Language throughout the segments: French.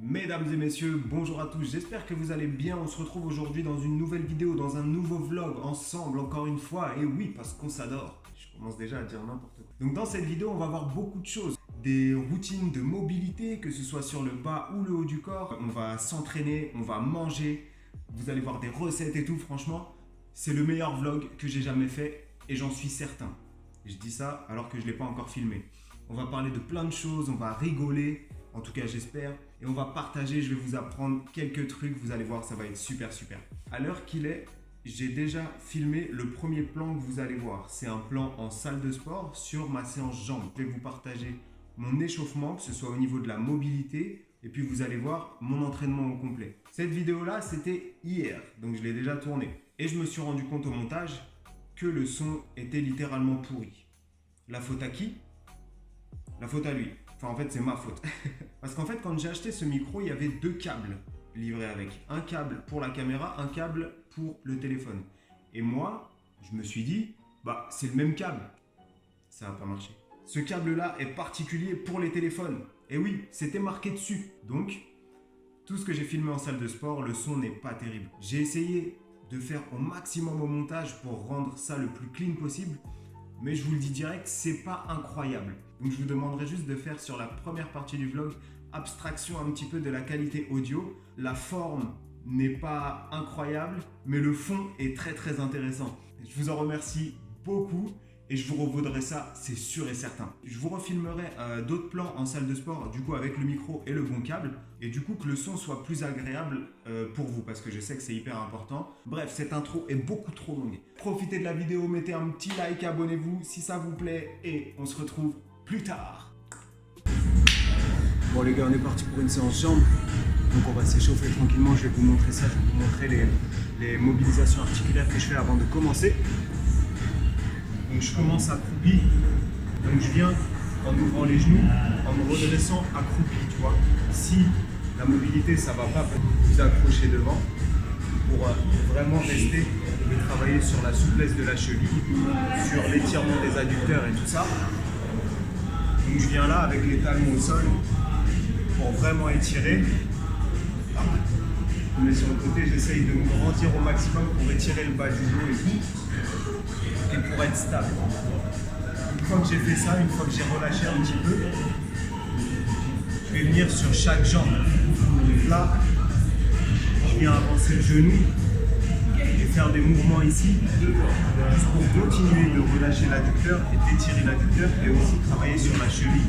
Mesdames et messieurs, bonjour à tous, j'espère que vous allez bien. On se retrouve aujourd'hui dans une nouvelle vidéo, dans un nouveau vlog, ensemble encore une fois. Et oui, parce qu'on s'adore. Je commence déjà à dire n'importe quoi. Donc dans cette vidéo, on va voir beaucoup de choses. Des routines de mobilité, que ce soit sur le bas ou le haut du corps. On va s'entraîner, on va manger. Vous allez voir des recettes et tout, franchement. C'est le meilleur vlog que j'ai jamais fait et j'en suis certain. Je dis ça alors que je ne l'ai pas encore filmé. On va parler de plein de choses, on va rigoler. En tout cas, j'espère. Et on va partager, je vais vous apprendre quelques trucs. Vous allez voir, ça va être super. À l'heure qu'il est, j'ai déjà filmé le premier plan que vous allez voir. C'est un plan en salle de sport sur ma séance jambes. Je vais vous partager mon échauffement, que ce soit au niveau de la mobilité. Et puis, vous allez voir mon entraînement au complet. Cette vidéo-là, c'était hier. Donc, je l'ai déjà tournée. Et je me suis rendu compte au montage que le son était littéralement pourri. La faute à qui? La faute à lui. Enfin, en fait, c'est ma faute. Parce qu'en fait, quand j'ai acheté ce micro, il y avait deux câbles livrés avec. Un câble pour la caméra, un câble pour le téléphone. Et moi, je me suis dit, bah, c'est le même câble. Ça n'a pas marché. Ce câble-là est particulier pour les téléphones. Et oui, c'était marqué dessus. Donc, tout ce que j'ai filmé en salle de sport, le son n'est pas terrible. J'ai essayé de faire au maximum au montage pour rendre ça le plus clean possible. Mais je vous le dis direct, c'est pas incroyable. Donc je vous demanderai juste de faire sur la première partie du vlog abstraction un petit peu de la qualité audio. La forme n'est pas incroyable, mais le fond est très intéressant. Je vous en remercie beaucoup et je vous revaudrai ça, c'est sûr et certain. Je vous refilmerai d'autres plans en salle de sport, du coup avec le micro et le bon câble, et du coup que le son soit plus agréable pour vous, parce que je sais que c'est hyper important. Bref, cette intro est beaucoup trop longue. Profitez de la vidéo, mettez un petit like, abonnez-vous si ça vous plaît, et on se retrouve plus tard. Bon les gars, on est parti pour une séance jambes, donc on va s'échauffer tranquillement. Je vais vous montrer ça, je vais vous montrer les mobilisations articulaires que je fais avant de commencer. Donc je commence accroupi, donc je viens en ouvrant les genoux, en me redressant accroupi, tu vois. Si la mobilité ça va pas, vous accrocher devant pour vraiment rester et travailler sur la souplesse de la cheville, sur l'étirement des adducteurs et tout ça. Donc je viens là avec les talons au sol pour vraiment étirer. Mais sur le côté, j'essaye de me grandir au maximum pour étirer le bas du dos et tout. Et pour être stable. Une fois que j'ai fait ça, une fois que j'ai relâché un petit peu, je vais venir sur chaque jambe. Donc là, je viens avancer le genou et faire des mouvements ici pour continuer de relâcher l'adducteur et d'étirer l'adducteur et aussi travailler sur la cheville.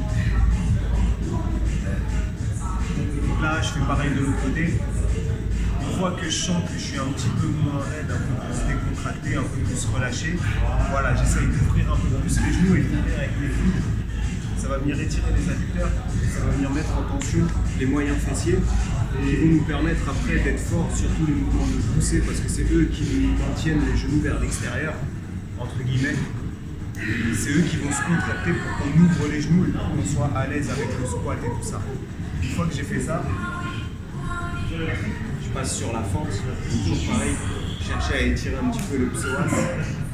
Donc là, je fais pareil de l'autre côté. Une fois que je sens que je suis un petit peu moins raide, un peu plus décontracté, un peu plus relâché, voilà, j'essaye d'ouvrir un peu plus les genoux et d'ouvrir avec les coudes. Ça va venir étirer les adducteurs, ça va venir mettre en tension les moyens fessiers qui vont nous permettre après d'être forts sur tous les mouvements de poussée parce que c'est eux qui nous maintiennent les genoux vers l'extérieur, entre guillemets. C'est eux qui vont se contracter pour qu'on ouvre les genoux et pour qu'on soit à l'aise avec le squat et tout ça. Une fois que j'ai fait ça, je passe sur la fente, toujours pareil, chercher à étirer un petit peu le psoas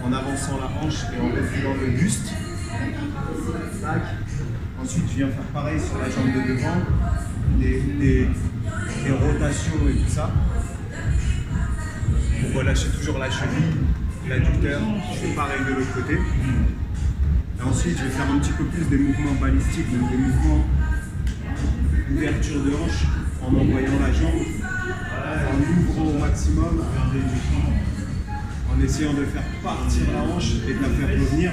en avançant la hanche et en reculant le buste. Tac. Ensuite, je viens faire pareil sur la jambe de devant, des rotations et tout ça. Pour relâcher toujours la cheville, l'adducteur. Je fais pareil de l'autre côté. Et ensuite, je vais faire un petit peu plus des mouvements balistiques, donc des mouvements d'ouverture de hanche en envoyant la jambe, en ouvrant au maximum, en essayant de faire partir la hanche et de la faire revenir.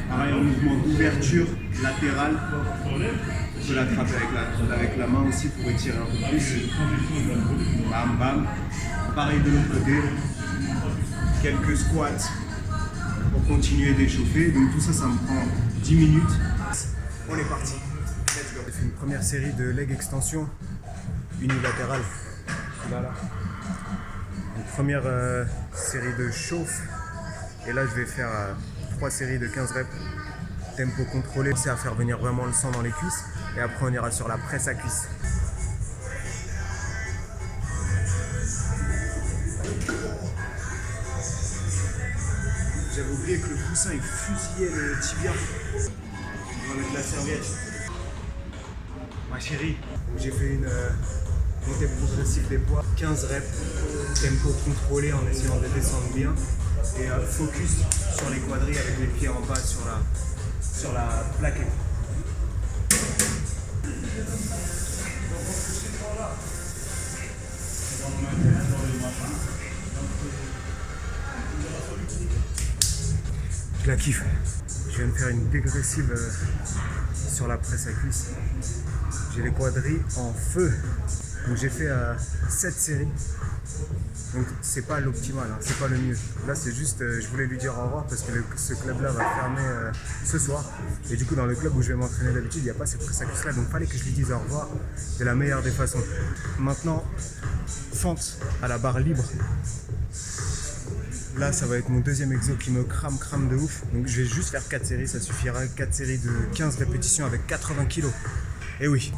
Pareil, en mouvement d'ouverture latérale. On peut l'attraper avec la main aussi pour étirer un peu plus. Bam, bam. Pareil de l'autre côté. Quelques squats pour continuer d'échauffer. Donc tout ça, ça me prend 10 minutes. On est parti. J'ai fait une première série de leg extension unilatérale. Voilà. Une première série de chauffe. Et là, je vais faire 3 séries de 15 reps. Tempo contrôlé. C'est à faire venir vraiment le sang dans les cuisses. Et après, on ira sur la presse à cuisse. J'avais oublié que le coussin il fusillait le tibia. On va mettre la serviette. chérie. J'ai fait une montée progressive des poids, 15 reps, tempo contrôlé en essayant de descendre bien. Et focus sur les quadris avec les pieds en bas sur la plaquette. Je la kiffe. Je viens de faire une dégressive sur la presse à cuisse. J'ai les quadris en feu. Donc j'ai fait 7 séries. Donc c'est pas l'optimal, hein, c'est pas le mieux. Là c'est juste, je voulais lui dire au revoir parce que ce club-là va fermer ce soir. Et du coup dans le club où je vais m'entraîner d'habitude, il n'y a pas cette presse à cuisse là. Donc fallait que je lui dise au revoir de la meilleure des façons. Maintenant, fente à la barre libre. Là, ça va être mon deuxième exo qui me crame de ouf. Donc je vais juste faire 4 séries, ça suffira. 4 séries de 15 répétitions avec 80 kg. Et oui.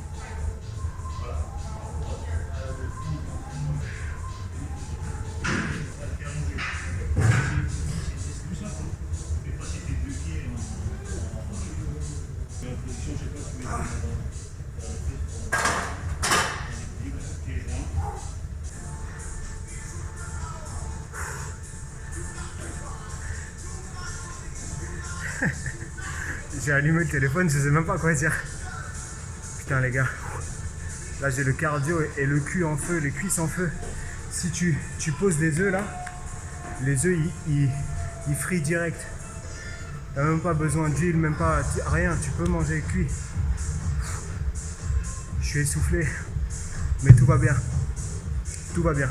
J'ai allumé le téléphone, je sais même pas quoi dire. Putain les gars, là j'ai le cardio et le cul en feu, les cuisses en feu. Si tu poses des œufs là, les œufs ils frient direct. T'as même pas besoin d'huile, même pas rien, tu peux manger cuit. Je suis essoufflé, mais tout va bien. Tout va bien.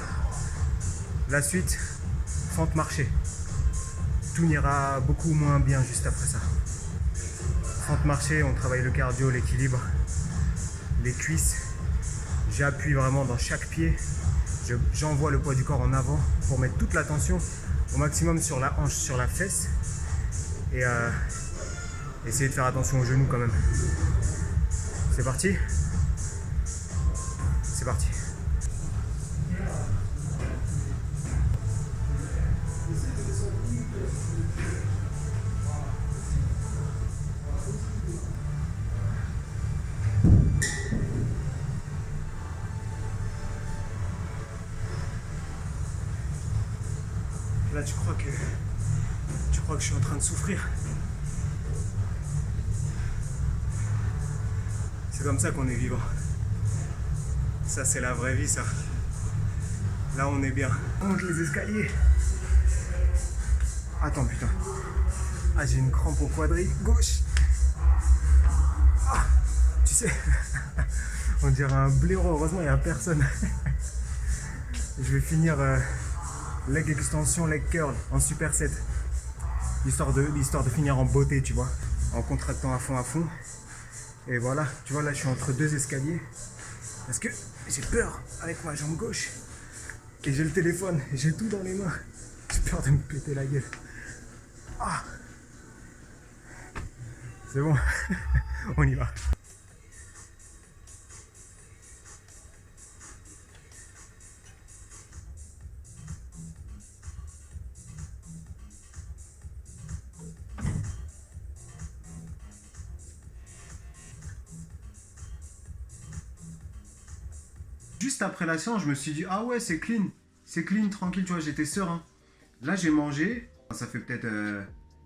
La suite, fente marché. Tout ira beaucoup moins bien juste après ça. Fente marché, on travaille le cardio, l'équilibre, les cuisses. J'appuie vraiment dans chaque pied. J'envoie le poids du corps en avant pour mettre toute la tension au maximum sur la hanche, sur la fesse. Et essayer de faire attention aux genoux quand même. C'est parti? C'est parti. Là, tu crois que je suis en train de souffrir. C'est comme ça qu'on est vivant. Ça, c'est la vraie vie, ça. Là, on est bien. On monte les escaliers. Attends, putain. Ah, j'ai une crampe au quadri gauche. Ah, tu sais, on dirait un blaireau. Heureusement, il n'y a personne. Je vais finir leg extension, leg curl en superset. Histoire de finir en beauté, tu vois. En contractant à fond. Et voilà, tu vois, là, je suis entre deux escaliers. Parce que j'ai peur avec ma jambe gauche. Et j'ai le téléphone, j'ai tout dans les mains. J'ai peur de me péter la gueule. Ah, c'est bon, on y va. Juste après la séance, je me suis dit, ah ouais, c'est clean, tranquille, tu vois, j'étais serein. Là, j'ai mangé, ça fait peut-être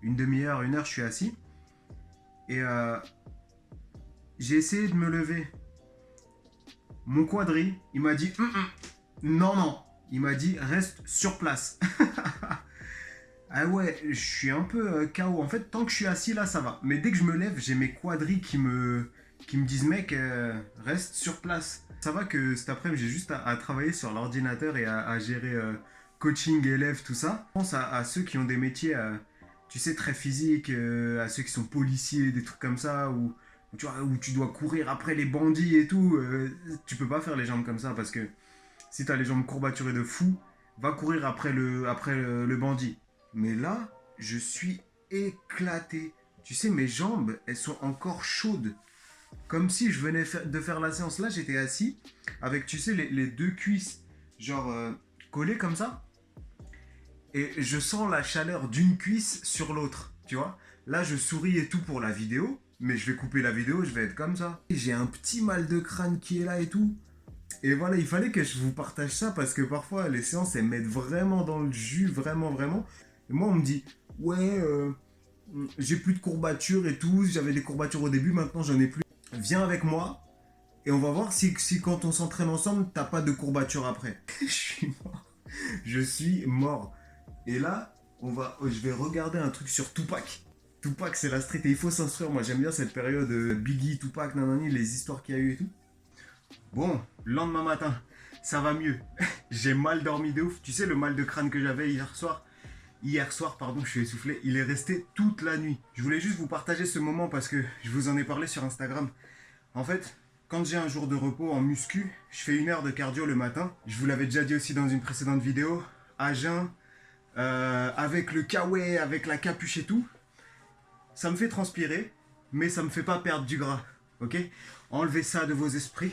une demi-heure, une heure, je suis assis. Et j'ai essayé de me lever. Mon quadri, il m'a dit, non. Il m'a dit, reste sur place. Ah ouais, je suis un peu KO. En fait, tant que je suis assis, là, ça va. Mais dès que je me lève, j'ai mes quadris qui me disent, mec, reste sur place. Ça va que cet après-midi, j'ai juste à travailler sur l'ordinateur et à gérer coaching, élèves, tout ça. Je pense à ceux qui ont des métiers, tu sais, très physiques, à ceux qui sont policiers, des trucs comme ça, où tu dois courir après les bandits et tout. Tu peux pas faire les jambes comme ça parce que si tu as les jambes courbaturées de fou, va courir après le bandit. Mais là, je suis éclaté. Tu sais, mes jambes, elles sont encore chaudes. Comme si je venais de faire la séance. Là, j'étais assis avec, tu sais, les deux cuisses, genre collées comme ça. Et je sens la chaleur d'une cuisse sur l'autre, tu vois. Là, je souris et tout pour la vidéo. mais je vais couper la vidéo, je vais être comme ça. J'ai un petit mal de crâne qui est là et tout. Et voilà, il fallait que je vous partage ça parce que parfois les séances elles mettent vraiment dans le jus, vraiment, vraiment. Et moi on me dit, ouais, j'ai plus de courbatures et tout, j'avais des courbatures au début, maintenant j'en ai plus. Viens avec moi et on va voir si quand on s'entraîne ensemble, t'as pas de courbatures après. Je suis mort. Je suis mort. Et là, je vais regarder un truc sur Tupac. Tupac, c'est la street et il faut s'instruire. Moi, j'aime bien cette période Biggie, Tupac, nanani, les histoires qu'il y a eu et tout. Bon, lendemain matin, ça va mieux. J'ai mal dormi de ouf. Tu sais, le mal de crâne que j'avais hier soir, pardon, je suis essoufflé, il est resté toute la nuit. Je voulais juste vous partager ce moment parce que je vous en ai parlé sur Instagram. En fait, quand j'ai un jour de repos en muscu, je fais 1 heure de cardio le matin. Je vous l'avais déjà dit aussi dans une précédente vidéo, à jeun, avec le kawaii, avec la capuche et tout. Ça me fait transpirer, mais ça me fait pas perdre du gras, ok? Enlevez ça de vos esprits.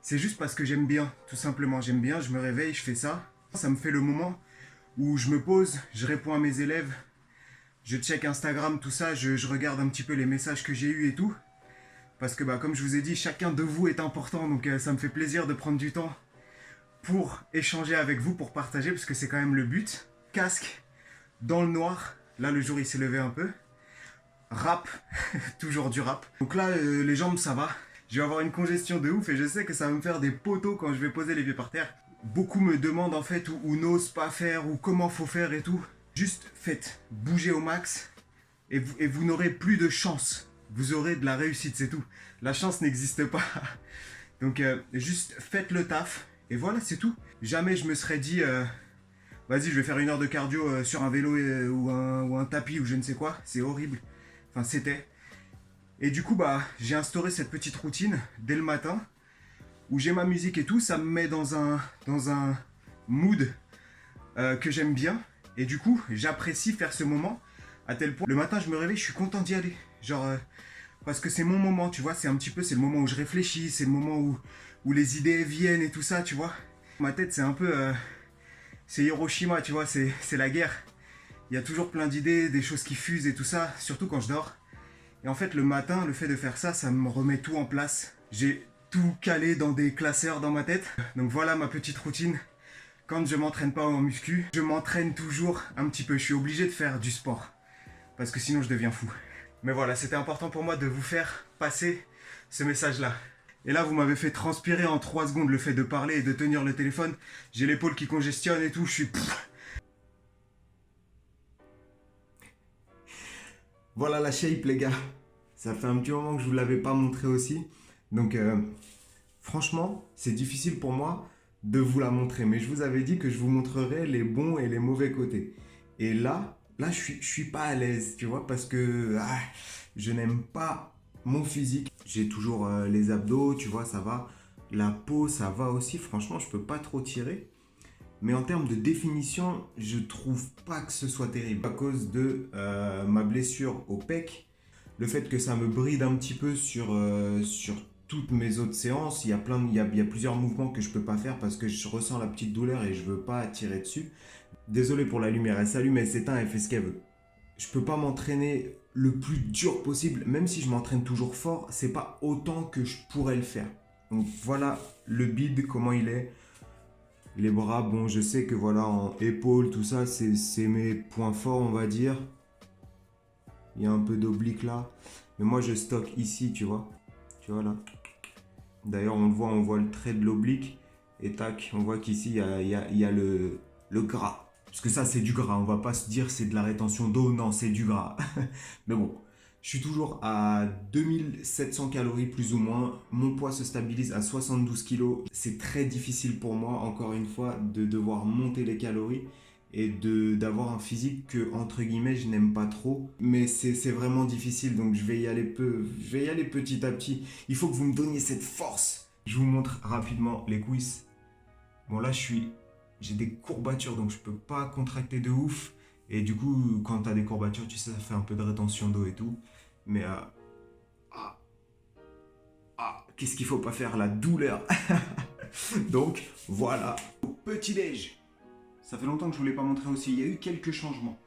C'est juste parce que j'aime bien, tout simplement. J'aime bien, je me réveille, je fais ça. Ça me fait le moment où je me pose, je réponds à mes élèves, je check Instagram, tout ça, je regarde un petit peu les messages que j'ai eus et tout. Parce que comme je vous ai dit, chacun de vous est important, donc ça me fait plaisir de prendre du temps pour échanger avec vous, pour partager, parce que c'est quand même le but. Casque, dans le noir, là le jour il s'est levé un peu. Rap, toujours du rap. Donc là, les jambes, ça va. Je vais avoir une congestion de ouf et je sais que ça va me faire des poteaux quand je vais poser les pieds par terre. Beaucoup me demandent en fait ou n'osent pas faire ou comment faut faire et tout. Juste faites, bougez au max et vous n'aurez plus de chance. Vous aurez de la réussite, c'est tout. La chance n'existe pas. Donc juste faites le taf et voilà, c'est tout. Jamais je me serais dit, vas-y, je vais faire 1 heure de cardio sur un vélo ou un tapis ou je ne sais quoi. C'est horrible. Enfin, c'était. Et du coup, j'ai instauré cette petite routine dès le matin où j'ai ma musique et tout. Ça me met dans un mood que j'aime bien. Et du coup, j'apprécie faire ce moment à tel point. Le matin, je me réveille, je suis content d'y aller. Genre, parce que c'est mon moment, tu vois. C'est le moment où je réfléchis. C'est le moment où les idées viennent et tout ça, tu vois. Ma tête, c'est un peu. C'est Hiroshima, tu vois. C'est la guerre. Il y a toujours plein d'idées, des choses qui fusent et tout ça, surtout quand je dors. Et en fait, le matin, le fait de faire ça, ça me remet tout en place. J'ai tout calé dans des classeurs dans ma tête. Donc voilà ma petite routine. Quand je m'entraîne pas en muscu, je m'entraîne toujours un petit peu. Je suis obligé de faire du sport. Parce que sinon, je deviens fou. Mais voilà, c'était important pour moi de vous faire passer ce message-là. Et là, vous m'avez fait transpirer en 3 secondes le fait de parler et de tenir le téléphone. J'ai l'épaule qui congestionne et tout, je suis... Voilà la shape les gars, ça fait un petit moment que je ne vous l'avais pas montré aussi, donc franchement c'est difficile pour moi de vous la montrer, mais je vous avais dit que je vous montrerai les bons et les mauvais côtés. Et là je suis pas à l'aise, tu vois, parce que je n'aime pas mon physique. J'ai toujours les abdos, tu vois, ça va, la peau ça va aussi, franchement je peux pas trop tirer. Mais en termes de définition, je trouve pas que ce soit terrible. À cause de ma blessure au pec, le fait que ça me bride un petit peu sur toutes mes autres séances, il y a plusieurs mouvements que je peux pas faire parce que je ressens la petite douleur et je veux pas tirer dessus. Désolé pour la lumière, elle s'allume, elle s'éteint, elle fait ce qu'elle veut. Je peux pas m'entraîner le plus dur possible, même si je m'entraîne toujours fort, c'est pas autant que je pourrais le faire. Donc voilà le bide, comment il est. Les bras, bon, je sais que voilà, en épaules, tout ça, c'est mes points forts, on va dire. Il y a un peu d'oblique là. Mais moi, je stocke ici, tu vois. Tu vois là. D'ailleurs, on voit le trait de l'oblique. Et tac, on voit qu'ici, il y a le gras. Parce que ça, c'est du gras. On va pas se dire c'est de la rétention d'eau. Non, c'est du gras. Mais bon, je suis toujours à 2700 calories plus ou moins. Mon poids se stabilise à 72 kg. C'est très difficile pour moi, encore une fois, de devoir monter les calories et d'avoir un physique que, entre guillemets, je n'aime pas trop. Mais c'est vraiment difficile, donc je vais y aller petit à petit. Il faut que vous me donniez cette force. Je vous montre rapidement les cuisses. Bon là, j'ai des courbatures, donc je peux pas contracter de ouf. Et du coup, quand tu as des courbatures, tu sais, ça fait un peu de rétention d'eau et tout. Mais qu'est-ce qu'il faut pas faire? La douleur. Donc, voilà. Au petit-déj. Ça fait longtemps que je ne vous l'ai pas montré aussi. Il y a eu quelques changements.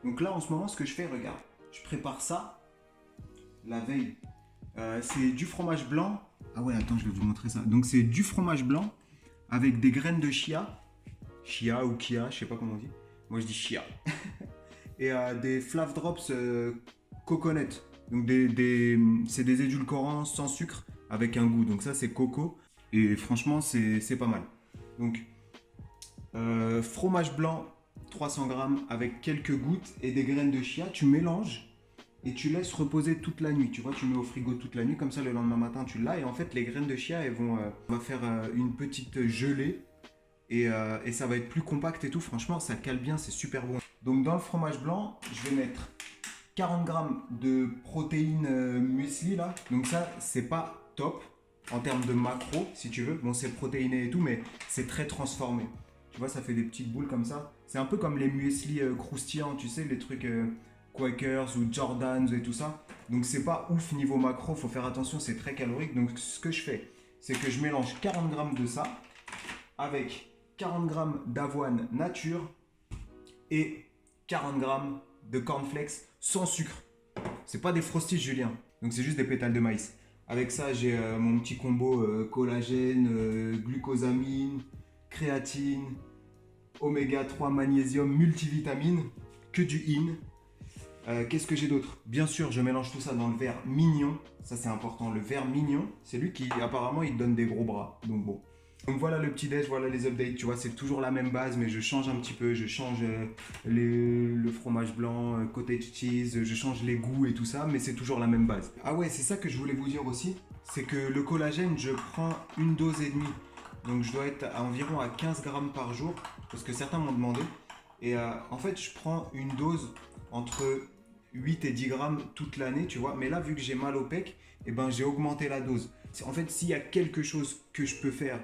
Donc là, en ce moment, ce que je fais, regarde. Je prépare ça. la veille. C'est du fromage blanc. Ah ouais, attends, je vais vous montrer ça. Donc c'est du fromage blanc avec des graines de chia. Chia ou kia, je sais pas comment on dit. Moi je dis chia. Et des flav drops coconut. Donc c'est des édulcorants sans sucre avec un goût. Donc ça c'est coco. Et franchement c'est pas mal. Donc fromage blanc 300 grammes avec quelques gouttes et des graines de chia. Tu mélanges et tu laisses reposer toute la nuit. Tu vois, tu mets au frigo toute la nuit. Comme ça le lendemain matin tu l'as. Et en fait les graines de chia elles vont on va faire une petite gelée. Et ça va être plus compact et tout. Franchement ça cale bien, c'est super bon. Donc dans le fromage blanc je vais mettre 40 grammes de protéines muesli là. Donc ça c'est pas top en termes de macro si tu veux. Bon c'est protéiné et tout mais c'est très transformé. Tu vois ça fait des petites boules comme ça. C'est un peu comme les muesli croustillants, tu sais les trucs Quakers ou Jordans et tout ça. Donc c'est pas ouf niveau macro, faut faire attention, c'est très calorique. Donc ce que je fais c'est que je mélange 40 grammes de ça avec 40 grammes d'avoine nature et 40 grammes de cornflakes sans sucre. C'est pas des frosties Julien, donc c'est juste des pétales de maïs. Avec ça, j'ai mon petit combo collagène, glucosamine, créatine, oméga 3, magnésium, multivitamine, que du in. Qu'est-ce que j'ai d'autre? Bien sûr, je mélange tout ça dans le verre mignon. Ça, c'est important. Le verre mignon, c'est lui qui, apparemment, il donne des gros bras. Donc bon. Donc voilà le petit déj, voilà les updates, tu vois, c'est toujours la même base, mais je change un petit peu, je change le fromage blanc, cottage cheese, je change les goûts et tout ça, mais c'est toujours la même base. Ah ouais, c'est ça que je voulais vous dire aussi, c'est que le collagène, je prends une dose et demie, donc je dois être à environ à 15 grammes par jour, parce que certains m'ont demandé, et en fait, je prends une dose entre 8 et 10 grammes toute l'année, tu vois, mais là, vu que j'ai mal au pec, eh ben, j'ai augmenté la dose. En fait, s'il y a quelque chose que je peux faire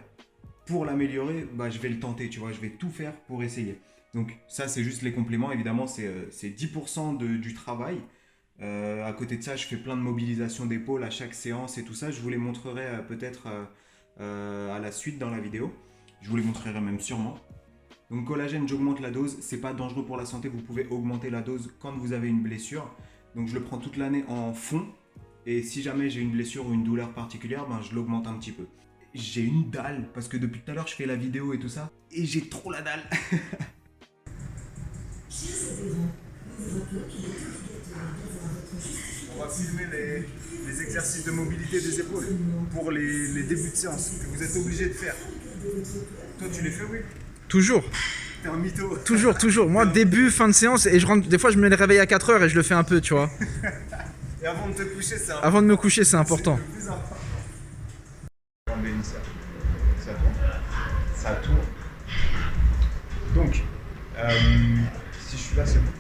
pour l'améliorer, bah, je vais le tenter, tu vois, je vais tout faire pour essayer. Donc ça, c'est juste les compléments, évidemment, c'est 10% du travail. À côté de ça, je fais plein de mobilisation d'épaule à chaque séance et tout ça. Je vous les montrerai peut-être à la suite dans la vidéo. Je vous les montrerai même sûrement. Donc collagène, j'augmente la dose, c'est pas dangereux pour la santé, vous pouvez augmenter la dose quand vous avez une blessure. Donc je le prends toute l'année en fond, et si jamais j'ai une blessure ou une douleur particulière, ben, je l'augmente un petit peu. J'ai une dalle, parce que depuis tout à l'heure je fais la vidéo et tout ça, et j'ai trop la dalle. On va filmer les exercices de mobilité des épaules pour les débuts de séance que vous êtes obligé de faire. Toi tu les fais, oui? Toujours. T'es un mytho. Toujours. Moi, début, fin de séance, et je rentre. Des fois, je me réveille à 4 heures et je le fais un peu, tu vois. Et avant de te coucher, c'est important. Avant de me coucher, c'est important. C'est le plus important. Ça tourne. Ça tourne. Donc, si je suis là, c'est bon.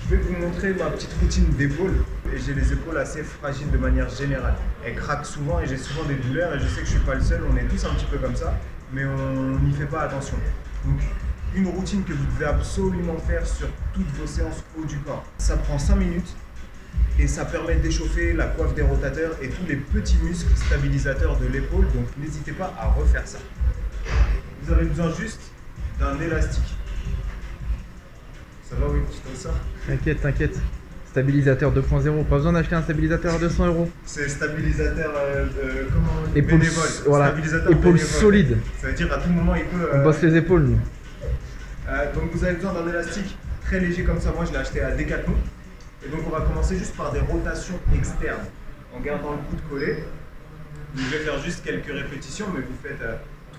Je vais vous montrer ma petite routine d'épaule. Et j'ai les épaules assez fragiles de manière générale. Elles craquent souvent et j'ai souvent des douleurs. Et je sais que je ne suis pas le seul, on est tous un petit peu comme ça. Mais on n'y fait pas attention. Donc, une routine que vous devez absolument faire sur toutes vos séances haut du corps. Ça prend 5 minutes. Et ça permet d'échauffer la coiffe des rotateurs et tous les petits muscles stabilisateurs de l'épaule. Donc n'hésitez pas à refaire ça. Vous avez besoin juste d'un élastique. Ça va, oui, je te ça. T'inquiète. Stabilisateur 2.0. Pas besoin d'acheter un stabilisateur à 200 €. C'est stabilisateur comment Épaules, bénévole. voilà. Épaules solides. Ça veut dire à tout moment il peut. On bosse les épaules, nous. Donc vous avez besoin d'un élastique très léger comme ça. Moi je l'ai acheté à Decathlon. Et donc on va commencer juste par des rotations externes en gardant le coude collé. Je vais faire juste quelques répétitions, mais vous faites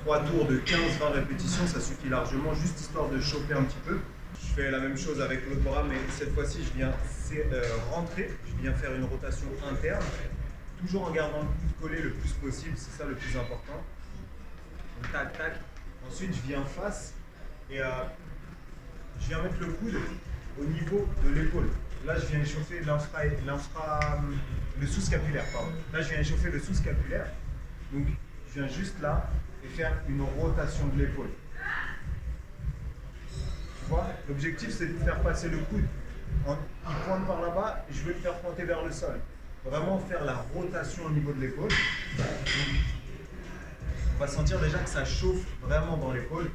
3 tours de 15-20 répétitions, ça suffit largement, juste histoire de chauffer un petit peu. Je fais la même chose avec l'autre bras, mais cette fois-ci je viens rentrer, je viens faire une rotation interne, toujours en gardant le coude collé le plus possible, c'est ça le plus important. Donc, tac, tac. Ensuite je viens face et je viens mettre le coude au niveau de l'épaule. Là, je viens échauffer le sous-scapulaire. Là, je viens échauffer le sous-scapulaire. Donc, je viens juste là et faire une rotation de l'épaule. Tu vois, l'objectif, c'est de faire passer le coude. Il pointe par là-bas et je vais le faire pointer vers le sol. Vraiment faire la rotation au niveau de l'épaule. On va sentir déjà que ça chauffe vraiment dans l'épaule.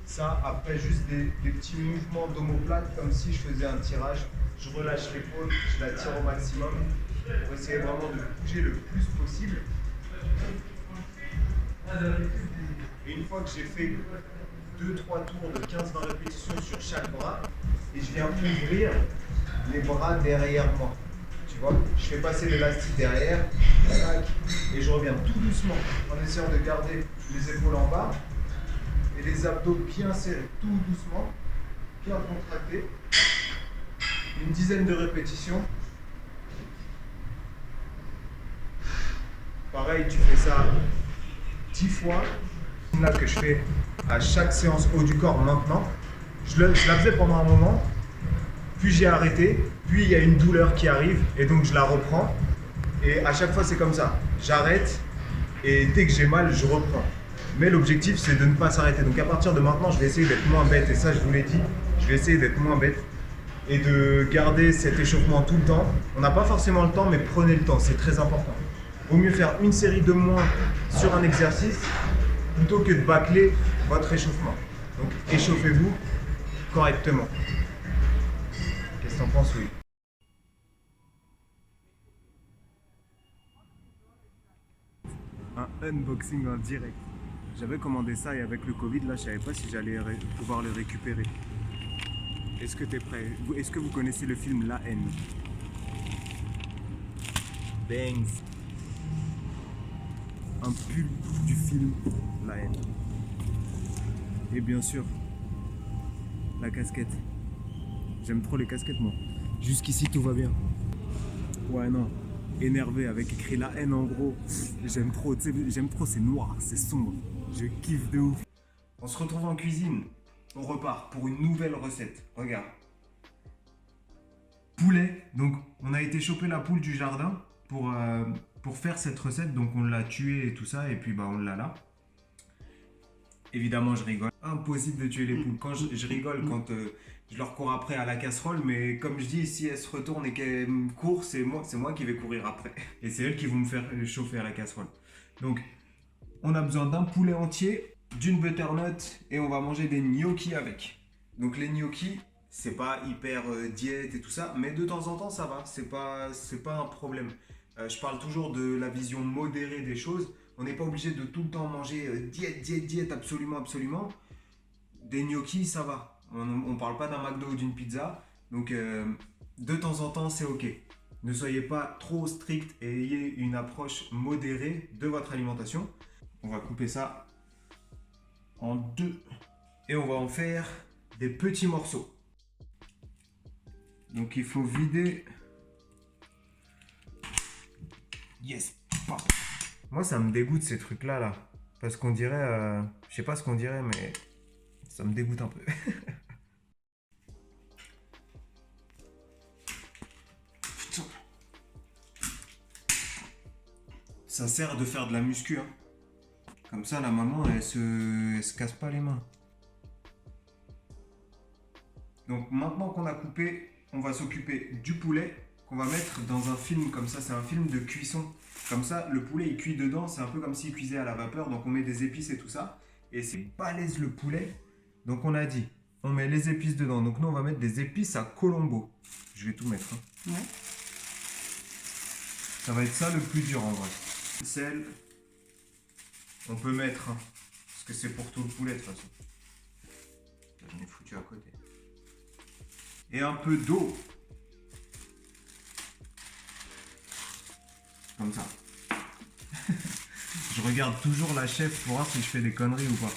Ça, après, juste des petits mouvements d'omoplate, comme si je faisais un tirage. Je relâche l'épaule, je la tire au maximum pour essayer vraiment de bouger le plus possible. Et une fois que j'ai fait 2-3 tours de 15-20 répétitions sur chaque bras, et je viens ouvrir les bras derrière moi. Tu vois, je fais passer l'élastique derrière, tac, et je reviens tout doucement en essayant de garder les épaules en bas et les abdos bien serrés, tout doucement, bien contractés. Une dizaine de répétitions. Pareil, tu fais ça 10 fois. Là que je fais à chaque séance haut du corps maintenant. Je la faisais pendant un moment, puis j'ai arrêté, puis il y a une douleur qui arrive et donc je la reprends. Et à chaque fois c'est comme ça. J'arrête et dès que j'ai mal, je reprends. Mais l'objectif c'est de ne pas s'arrêter. Donc à partir de maintenant, je vais essayer d'être moins bête. Et ça, je vous l'ai dit, je vais essayer d'être moins bête et de garder cet échauffement tout le temps. On n'a pas forcément le temps, mais prenez le temps, c'est très important. Vaut mieux faire une série de moins sur un exercice plutôt que de bâcler votre échauffement. Donc échauffez-vous correctement. Qu'est-ce que t'en penses, oui? Un unboxing en direct. J'avais commandé ça et avec le Covid, là, je savais pas si j'allais pouvoir le récupérer. Est-ce que tu es prêt? Est-ce que vous connaissez le film La Haine? Bangs. Un pull du film La Haine. Et bien sûr, la casquette. J'aime trop les casquettes, moi. Jusqu'ici, tout va bien. Ouais, non. Énervé avec écrit La Haine en gros. J'aime trop, j'aime trop, c'est noir, c'est sombre. Je kiffe de ouf. On se retrouve en cuisine. On repart pour une nouvelle recette. Regarde. Poulet. Donc, on a été choper la poule du jardin pour faire cette recette. Donc, on l'a tuée et tout ça. Et puis, bah, on l'a là. Évidemment, je rigole. Impossible de tuer les poules. Quand je rigole quand je leur cours après à la casserole. Mais comme je dis, si elles se retournent et qu'elles me courent, c'est moi qui vais courir après. Et c'est elles qui vont me faire chauffer à la casserole. Donc, on a besoin d'un poulet entier, d'une butternut et on va manger des gnocchis avec. Donc les gnocchis, c'est pas hyper diète et tout ça, mais de temps en temps ça va, c'est pas un problème. Je parle toujours de la vision modérée des choses. On n'est pas obligé de tout le temps manger diète, absolument. Des gnocchis, ça va. On parle pas d'un McDo ou d'une pizza, donc de temps en temps c'est ok. Ne soyez pas trop strict et ayez une approche modérée de votre alimentation. On va couper ça en deux et on va en faire des petits morceaux. Donc il faut vider. Yes. Moi ça me dégoûte ces trucs là parce qu'on dirait, je sais pas ce qu'on dirait mais ça me dégoûte un peu. Putain. Ça sert de faire de la muscu hein. Comme ça, la maman, elle se casse pas les mains. Donc maintenant qu'on a coupé, on va s'occuper du poulet qu'on va mettre dans un film comme ça. C'est un film de cuisson. Comme ça, le poulet, il cuit dedans. C'est un peu comme s'il cuisait à la vapeur. Donc on met des épices et tout ça. Et c'est balèze le poulet. Donc on a dit, on met les épices dedans. Donc nous, on va mettre des épices à Colombo. Je vais tout mettre. Hein. Ouais. Ça va être ça le plus dur en vrai. Sel. On peut mettre, hein, parce que c'est pour tout le poulet de toute façon. J'en ai foutu à côté. Et un peu d'eau. Comme ça. Je regarde toujours la chef pour voir si je fais des conneries ou pas.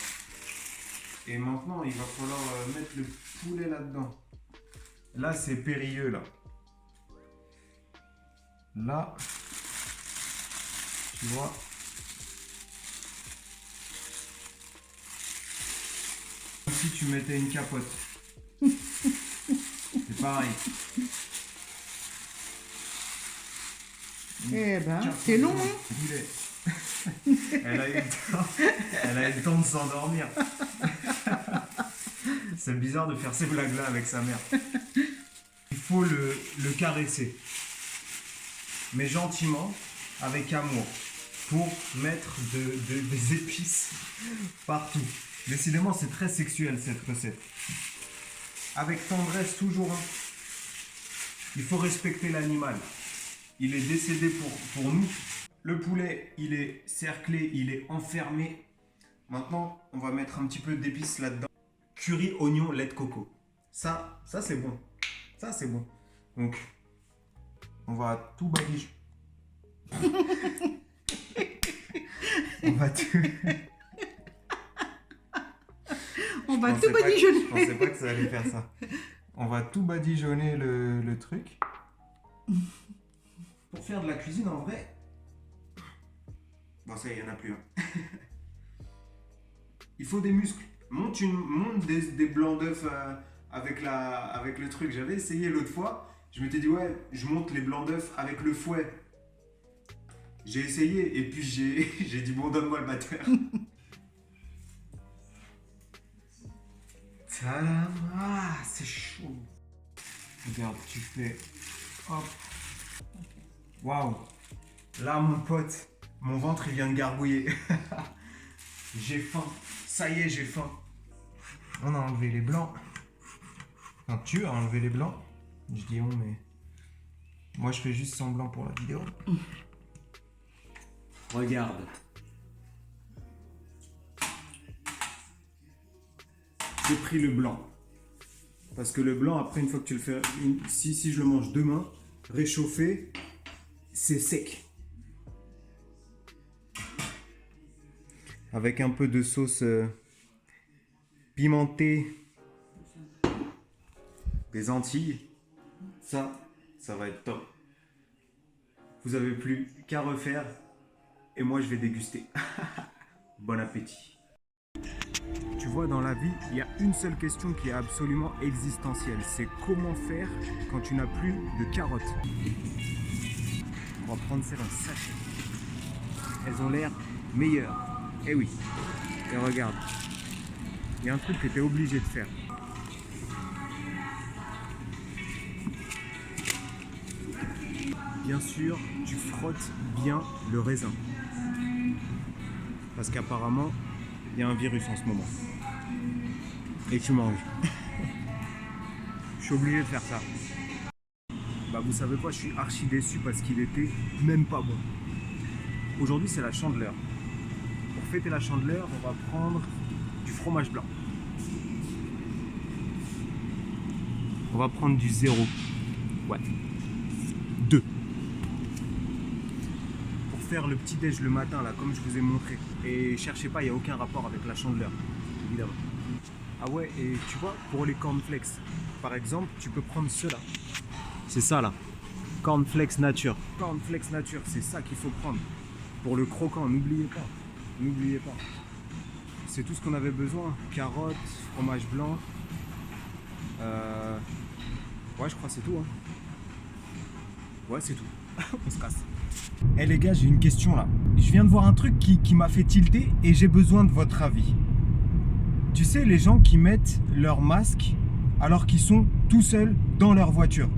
Et maintenant, il va falloir mettre le poulet là-dedans. Là, c'est périlleux, là. Là, tu vois. Si tu mettais une capote. C'est pareil. Eh ben, c'est long, hein. Elle a eu le temps de s'endormir. C'est bizarre de faire ces blagues-là avec sa mère. Il faut le caresser. Mais gentiment, avec amour. Pour mettre des épices partout. Décidément, c'est très sexuel cette recette. Avec tendresse toujours. Hein. Il faut respecter l'animal. il est décédé pour nous. Le poulet, il est cerclé, il est enfermé. Maintenant, on va mettre un petit peu d'épices là-dedans. Curry, oignon, lait de coco. Ça c'est bon. Ça, c'est bon. Donc, on va tout badigeonner. On va tout... On va tout badigeonner. Je pensais pas que ça allait faire ça. On va tout badigeonner le truc. Pour faire de la cuisine, en vrai... Bon, ça, il n'y en a plus. Hein. Il faut des muscles. Monte des blancs d'œufs avec le truc. J'avais essayé l'autre fois. Je m'étais dit, ouais, je monte les blancs d'œufs avec le fouet. J'ai essayé et puis j'ai dit, bon, donne-moi le batteur. Tadam! Ah, c'est chaud. Regarde, tu fais... Hop. Waouh. Là, mon pote, mon ventre, il vient de gargouiller. J'ai faim. Ça y est, j'ai faim. On a enlevé les blancs. Enfin, tu as enlevé les blancs. Je dis on, mais... Moi, je fais juste semblant pour la vidéo. Regarde. J'ai pris le blanc. Parce que le blanc, après, une fois que tu le fais... Si je le mange demain, réchauffé, c'est sec. Avec un peu de sauce pimentée des Antilles. Ça va être top. Vous avez plus qu'à refaire. Et moi, je vais déguster. Bon appétit. Tu vois, dans la vie, il y a une seule question qui est absolument existentielle. C'est comment faire quand tu n'as plus de carottes. On va prendre celles en sachet. Elles ont l'air meilleures. Eh oui. Et regarde. Il y a un truc que tu es obligé de faire. Bien sûr, tu frottes bien le raisin. Parce qu'apparemment, il y a un virus en ce moment. Et tu manges. Je suis obligé de faire ça. Bah vous savez quoi, je suis archi déçu parce qu'il était même pas bon. Aujourd'hui c'est la Chandeleur. Pour fêter la Chandeleur, on va prendre du fromage blanc. On va prendre du 0. Ouais. 2. Pour faire le petit déj le matin là, comme je vous ai montré. Et cherchez pas, il n'y a aucun rapport avec la Chandeleur, évidemment. Ah ouais, et tu vois, pour les cornflakes, par exemple, tu peux prendre ceux-là. C'est ça là. Cornflakes nature. Cornflakes nature, c'est ça qu'il faut prendre. Pour le croquant, n'oubliez pas. N'oubliez pas. C'est tout ce qu'on avait besoin. Carottes, fromage blanc. Ouais, je crois que c'est tout. Hein. Ouais, c'est tout. On se casse. Eh les gars, j'ai une question là. Je viens de voir un truc qui m'a fait tilter et j'ai besoin de votre avis. Tu sais, les gens qui mettent leur masque alors qu'ils sont tout seuls dans leur voiture.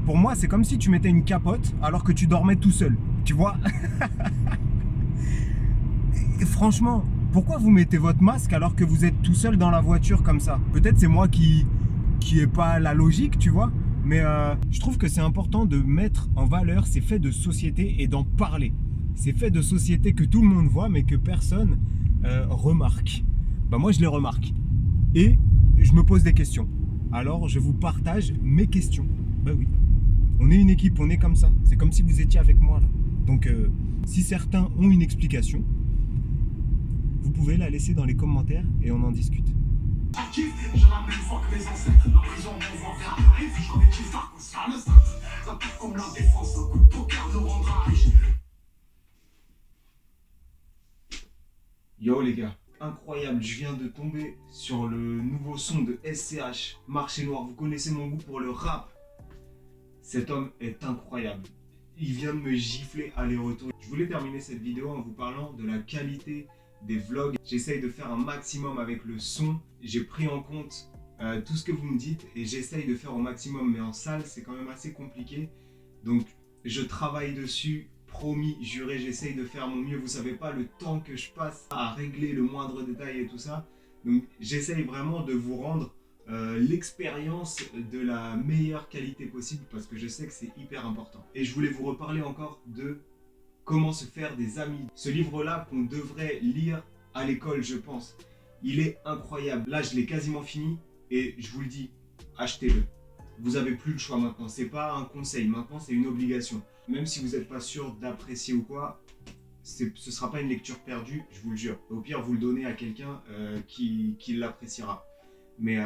Pour moi, c'est comme si tu mettais une capote alors que tu dormais tout seul. Tu vois? Et franchement, pourquoi vous mettez votre masque alors que vous êtes tout seul dans la voiture comme ça? Peut-être c'est moi qui est pas la logique, tu vois? Mais je trouve que c'est important de mettre en valeur ces faits de société et d'en parler. Ces faits de société que tout le monde voit mais que personne remarque. Bah moi je les remarque. Et je me pose des questions. Alors je vous partage mes questions. Bah oui. On est une équipe, on est comme ça. C'est comme si vous étiez avec moi là. Donc si certains ont une explication, vous pouvez la laisser dans les commentaires et on en discute. Yo les gars, incroyable, je viens de tomber sur le nouveau son de SCH, Marché Noir. Vous connaissez mon goût pour le rap. Cet homme est incroyable. Il vient de me gifler aller-retour. Je voulais terminer cette vidéo en vous parlant de la qualité des vlogs. J'essaye de faire un maximum avec le son. J'ai pris en compte tout ce que vous me dites et j'essaye de faire au maximum. Mais en salle, c'est quand même assez compliqué. Donc, je travaille dessus. Promis, juré, j'essaye de faire mon mieux. Vous savez pas le temps que je passe à régler le moindre détail et tout ça. Donc, j'essaye vraiment de vous rendre l'expérience de la meilleure qualité possible parce que je sais que c'est hyper important. Et je voulais vous reparler encore de comment se faire des amis. Ce livre-là qu'on devrait lire à l'école, je pense. Il est incroyable. Là, je l'ai quasiment fini et je vous le dis, achetez-le. Vous n'avez plus le choix maintenant. C'est pas un conseil, maintenant c'est une obligation. Même si vous n'êtes pas sûr d'apprécier ou quoi, ce ne sera pas une lecture perdue, je vous le jure. Au pire, vous le donnez à quelqu'un qui l'appréciera. Mais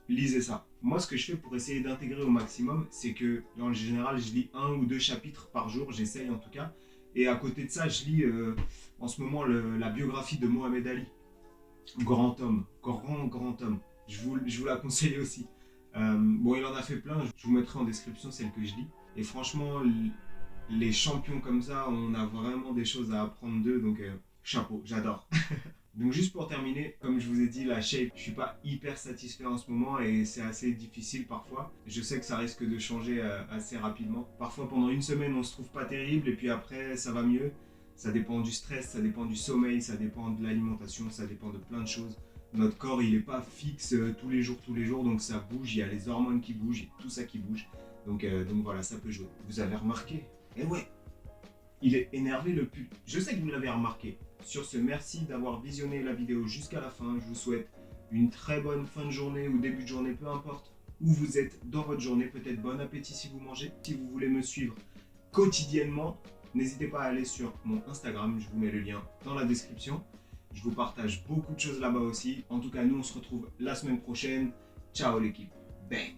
lisez ça. Moi, ce que je fais pour essayer d'intégrer au maximum, c'est que, en général, je lis 1 ou 2 chapitres par jour, j'essaye en tout cas. Et à côté de ça, je lis en ce moment la biographie de Mohamed Ali. Grand homme, grand homme. Je vous la conseille aussi. Bon, il en a fait plein, je vous mettrai en description celle que je lis. Et franchement, les champions comme ça, on a vraiment des choses à apprendre d'eux, donc chapeau, j'adore. Donc juste pour terminer, comme je vous ai dit, la shape, je suis pas hyper satisfait en ce moment et c'est assez difficile parfois. Je sais que ça risque de changer assez rapidement. Parfois pendant une semaine on se trouve pas terrible et puis après ça va mieux. Ça dépend du stress, ça dépend du sommeil, ça dépend de l'alimentation, ça dépend de plein de choses. Notre corps il est pas fixe tous les jours donc ça bouge, il y a les hormones qui bougent, il y a tout ça qui bouge. Donc voilà, ça peut jouer. Vous avez remarqué? Eh ouais, il est énervé le pub. Je sais que vous l'avez remarqué. Sur ce, merci d'avoir visionné la vidéo jusqu'à la fin. Je vous souhaite une très bonne fin de journée ou début de journée, peu importe où vous êtes dans votre journée. Peut-être bon appétit si vous mangez. Si vous voulez me suivre quotidiennement, n'hésitez pas à aller sur mon Instagram. Je vous mets le lien dans la description. Je vous partage beaucoup de choses là-bas aussi. En tout cas, nous, on se retrouve la semaine prochaine. Ciao l'équipe. Bang!